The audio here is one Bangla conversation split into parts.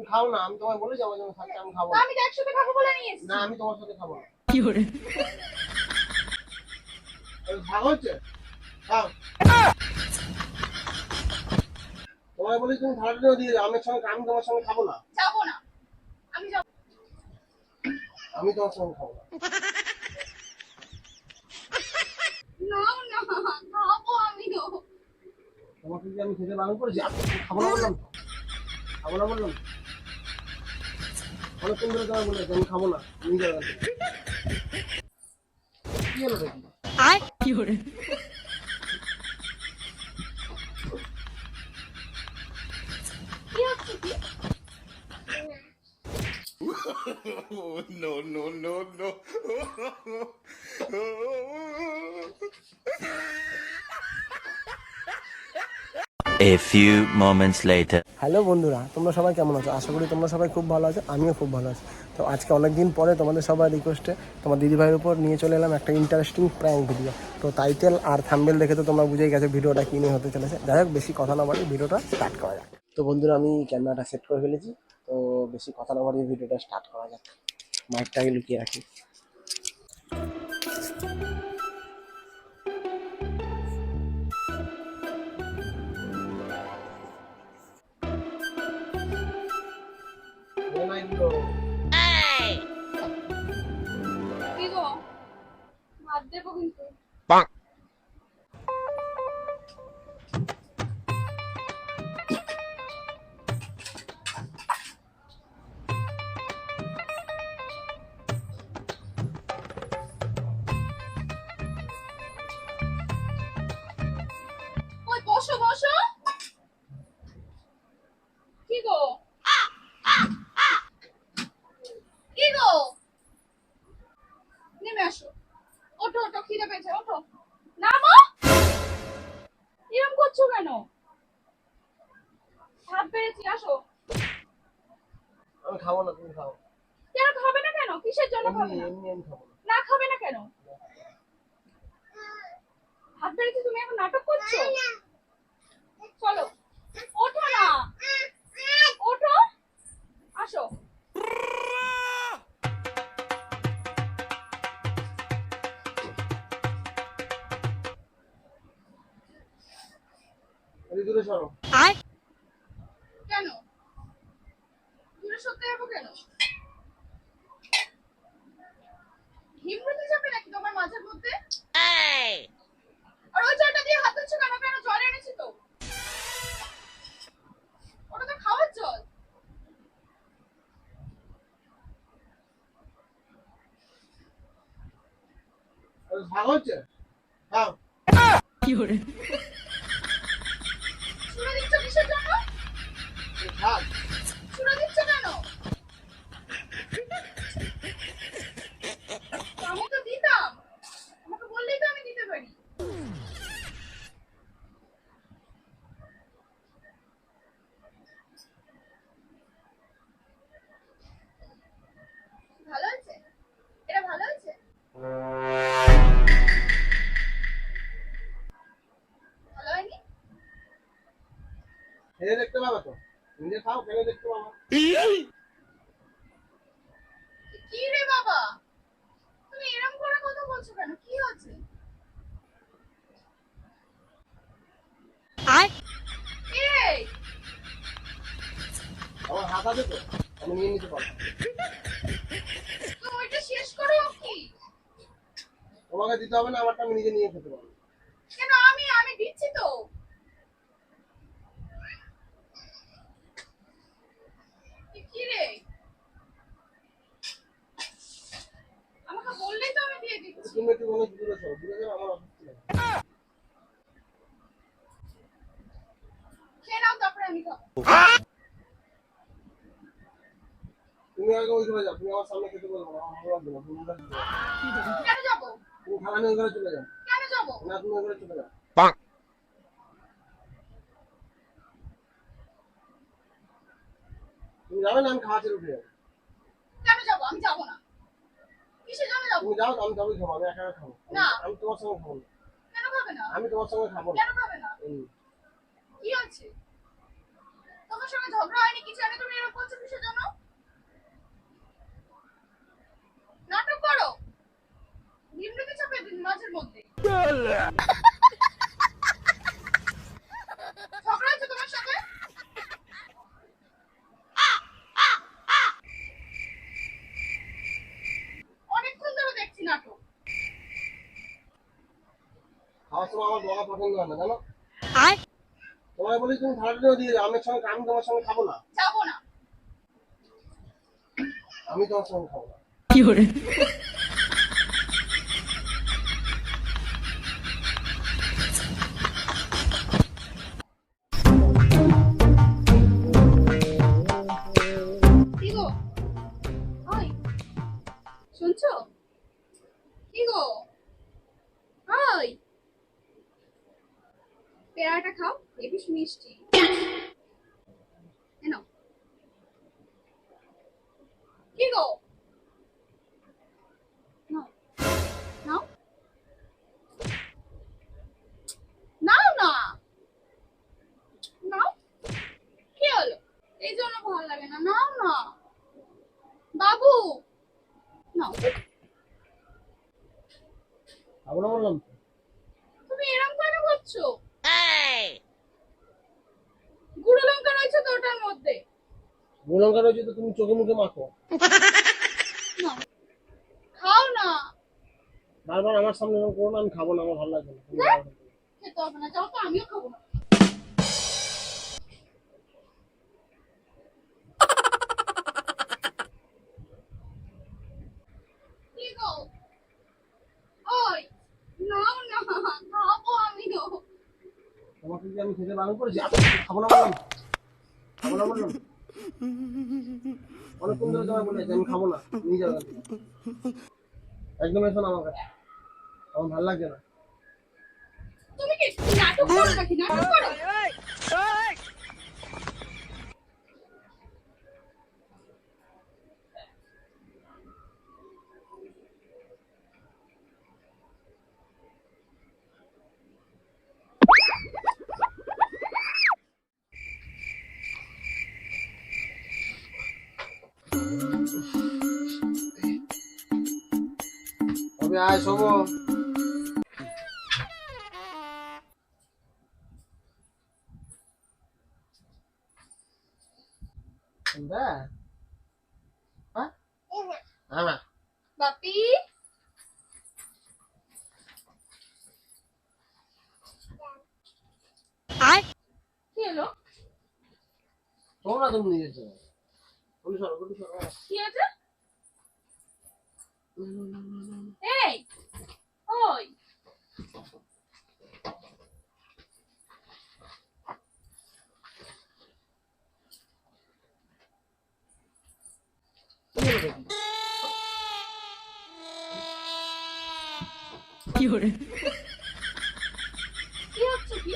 তুমি খাও না, আমি তোমায় বলেছি আমার জন্য থাকতে, আমি খাবো না। আমি তো একসাথে খাবো বলে নিয়েছি। না, আমি তোমার সাথে খাবো না। কি করে ভাগ হচ্ছে? খাও। তোমায় বলেছি তুমি থালাটা দিয়ে দাও, আমি তোমার সঙ্গে খাবো না। যাবো না, আমি যাবো। আমি তোমার সঙ্গে খাবো না। নাও না, খাবো আমি তো। তোমাকে কি আমি খেতে বারণ করেছি? আমি খাবো না বললাম তো। খাবো না বললাম তো। অনেকক্ষণ ধরে তোমায় বলেছি আমি খাবো না, নিয়ে যাবে না। কি হলো দেখি? কি করে কি হচ্ছে কি? no, no, no, no. A few moments later. Hello বন্ধুরা, তোমরা সবাই কেমন আছো? আশা করি তোমরা সবাই খুব ভালো আছো, আমিও খুব ভালো আছি। তো আজকে অনেক দিন পরে তোমাদের সবার রিকোয়েস্টে তোমার দিদিভাইয়ের উপর নিয়ে চলে এলাম একটা ইন্টারেস্টিং প্র্যাঙ্ক ভিডিও। তো টাইটেল আর থাম্বনেল দেখে তো তোমরা বুঝেই গেছো ভিডিওটা কী নিয়ে হতে চলেছে। যাই হোক, বেশি কথা না বাড়ি ভিডিওটা স্টার্ট করা যাক। তো বন্ধুরা, আমি ক্যামেরাটা সেট করে ফেলেছি, তো বেশি কথা না বাড়িয়ে ভিডিওটা স্টার্ট করা যাক। মাইকটাকে লুকিয়ে রাখি। কি গো, ভাত দেবো কিন্তু। ওই বসো বসো। কি গো, কি গো, নেমে আসো। ওঠো ওঠো, খিদে পেয়েছে, ওঠো। নামো। এরকম করছো কেন? ভাত পেয়েছি, আসো। আমি খাবো না, তুমি খাও। কেন খাবে না কেন? কিসের জন্য খাবে এমনি না? এমনি আমি খাবো না। না খাবে না কেন? ভাত পেয়েছি, তুমি এখন নাটক করছো? চলো, ওঠো না, ওঠো, আসো। এদিকে দূরে সরো। কেন দূরে সরতে যাবো কেন? হিমরুতে যাবে নাকি তোমার মাঝের মধ্যে? আর ওই জলটা দিয়ে হাত ধুচ্ছ কেন? কেন, জল এনেছি তো। ওটা তো খাওয়ার জল। ভাগ হচ্ছে? খাও। ছুড়ে দিচ্ছ কিসের জন্য? ভাগ। ছুড়ে দিচ্ছ কেন? আমি তো দিতাম, আমাকে বললেই তো আমি দিতে পারি। ভালো আছে? এটা ভালো আছে? ভালো হয়নি? খেয়ে দেখতে পাবে তো, নিজে খাও, খেয়ে দেখতে পাবো। কি রে বাবা, তুমি এরকম করে কথা বলছো কেন? কি হচ্ছে? এই, আমার হাত আছে তো, আমি নিয়ে নিতে পারবো। তুমি ওইটা শেষ করো কি? তোমাকে দিতে হবে না, আমারটা আমি নিজে নিয়ে খেতে পারবো। কেন, আমি আমি দিচ্ছি তো। কি রে, আমাকে বললেই তো আমি দিয়ে দিচ্ছি। তুমি একটু মনে দূরে সরো, দূরে সরো, আমার অসুস্থ লাগে। খেয়ে নাও, তারপরে আমি খাবো। তুমি আগে ওই ঘরে যাও, তুমি আমার সামনে খেতে বলবো না, আমার ভালো লাগবে না, তুমি ওই ঘরে চলে যাও। কেন যাবো? তুমি খালা নিয়ে ওই ঘরে চলে যাও। কেন যাবো? না, তুমি ওই ঘরে চলে যাও। তুমি যাবে না, আমি খাওয়া ছেড়ে উঠে যাবো। কেন যাবো? আমি যাবো না। কিসের জন্য যাবো? তুমি যাও, আমি তবেই খাবো, আমি একা একা খাবো। না। আমি তোমার সঙ্গে খাবো না। কেন খাবে না? আমি তোমার সঙ্গে খাবো না। কেন খাবে না? হুম। কি আছে? তোমার সঙ্গে ঝগড়া হয়নি কিছু হয়নি, তুমি এরকম করছো কিসের জন্য? নাটক করো নিম্নকে চাপে দিন মাঝের মধ্যে। ঝগড়া হচ্ছে তোমার সাথে? অনেকক্ষণ ধরে দেখছি নাটক। খাওয়ার সময় আমার বকা পছন্দ হয় না জানো। তোমায় বলি তুমি ভাড়াটা দিয়ে যাও, আমি তোমার সঙ্গে খাবো না। যাবো না। আমি তোমার সঙ্গে খাবো না। কি গো? ওই শুনছো? কি গো? ওই পেয়ারাটা খাও, বেশ মিষ্টি। এনো। কি গো? নাও নাও নাও না, নাও। কি হলো? এই জন্য ভালো লাগে না, নাও না বাবু, নাও। খাবো না বললাম তো। তুমি এরকম কেন করছো? গুঁড়ো লঙ্কা রয়েছে তো ওটার মধ্যে। লঙ্কা রয়েছে তো তুমি চোখে মুখে মাখো। নাও, খাও না। বারবার আমার সামনে এরকম করো না, আমি খাবো না, আমার ভালো লাগবে না। তুমি ধ্যাৎ, খাও না। খেতে হবে না, যাও তো, আমিও খাবো না। কি গো? ওই নাও না, খাবো আমিও। তোমাকে কি আমি খেতে বারণ করেছি? খাবো না বললাম, খাবো না বললাম। অনেকক্ষণ ধরে তোমায় বলেছি আমি খাবো না, নিয়ে যাবে। একদম এসো না আমার কাছে, আমার ভালো লাগছে না। তুমি কি নাটক করো নাকি? নাটক করো। তবে আয় শোবো। বাপি, কি হলো? তোমরা তুমি নিজের জন্য কি আছে? এই ওই কি হচ্ছে কি?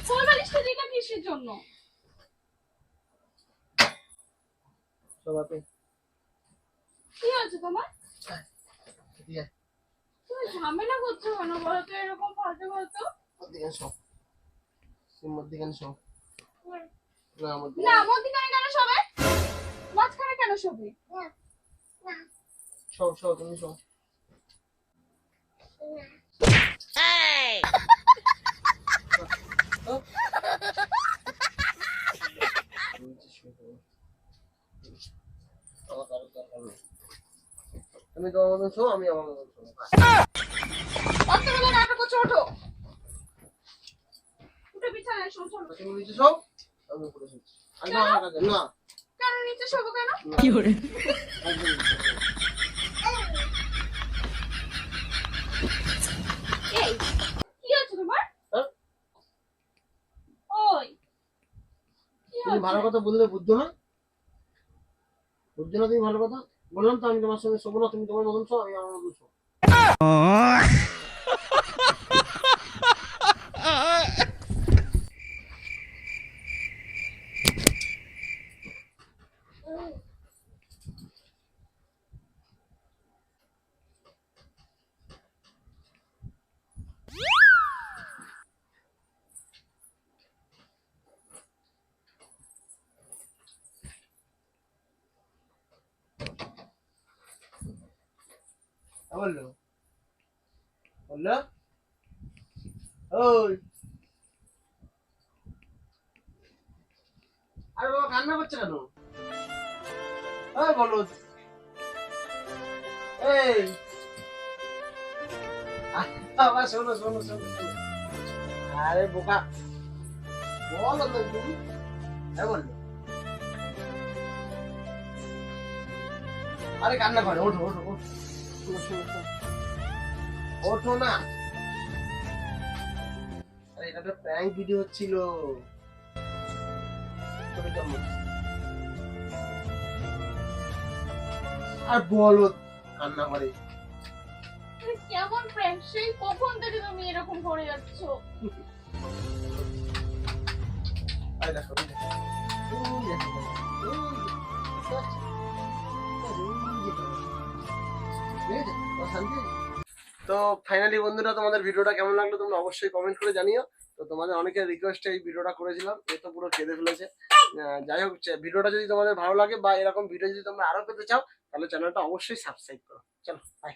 ফোন বালিশটা দিটা কিসের জন্য? কি হয়েছে তোমার? তুমি ঝামেলা করছো কেন বলো তো, এরকম ফালতু ফালতু? না, মধ্যিখানে কেন শোবে? মাঝখানে কেন শোবে? তুমি শো। তুমি তোমার মতন শো, আমি আমার মতন শো। কতগুলো নাটক করছো? ওঠো, উঠে বিছানায় শো। চলো। তুমি নিচে শো, আমি উপরে শুচ্ছি। একদম আমার কাছে না। কেন নিচে শোবো কেন? একদম নিচে। এই কি হচ্ছে তোমার? হ্যাঁ? ওই কি তুমি ভালো হচ্ছে? কথা বললে বুঝছো না? বুঝছো না তুমি ভালো কথা? বললাম তো আমি তোমার সঙ্গে শোবো না, তুমি তোমার মতন শো, আমি আমার মতন শো। বললো বললো ওই আরে বাবা কান্না করছে কেন? ওই বলো এই বাবা শোনো শোনো শোনো শোনো আরে বোকা বলো তো তুমি হ্যাঁ বললো আরে কান্না করে ওঠো ওঠো ওঠো ওঠো না আরে এটা তো প্র্যাঙ্ক ভিডিও হচ্ছিল আর বলো কান্না করে কেমন প্র্যাঙ্ক সেই কখন থেকে তুমি এরকম করে যাচ্ছ? আরে দেখো ওই দেখো, ওই দেখো, ওই দেখো। তো ফাইনালি বন্ধুরা তোমাদের ভিডিওটা কেমন লাগলো তোমরা অবশ্যই কমেন্ট করে জানিও। তো তোমাদের অনেকের রিকোয়েস্টে এই ভিডিওটা করেছিলাম, এ তো পুরো কেঁদে ফেলেছে। যাই হোক ভিডিওটা যদি তোমাদের ভালো লাগে বা এরকম ভিডিও যদি তোমরা আরো পেতে চাও তাহলে চ্যানেলটা অবশ্যই সাবস্ক্রাইব করো। চলো বাই।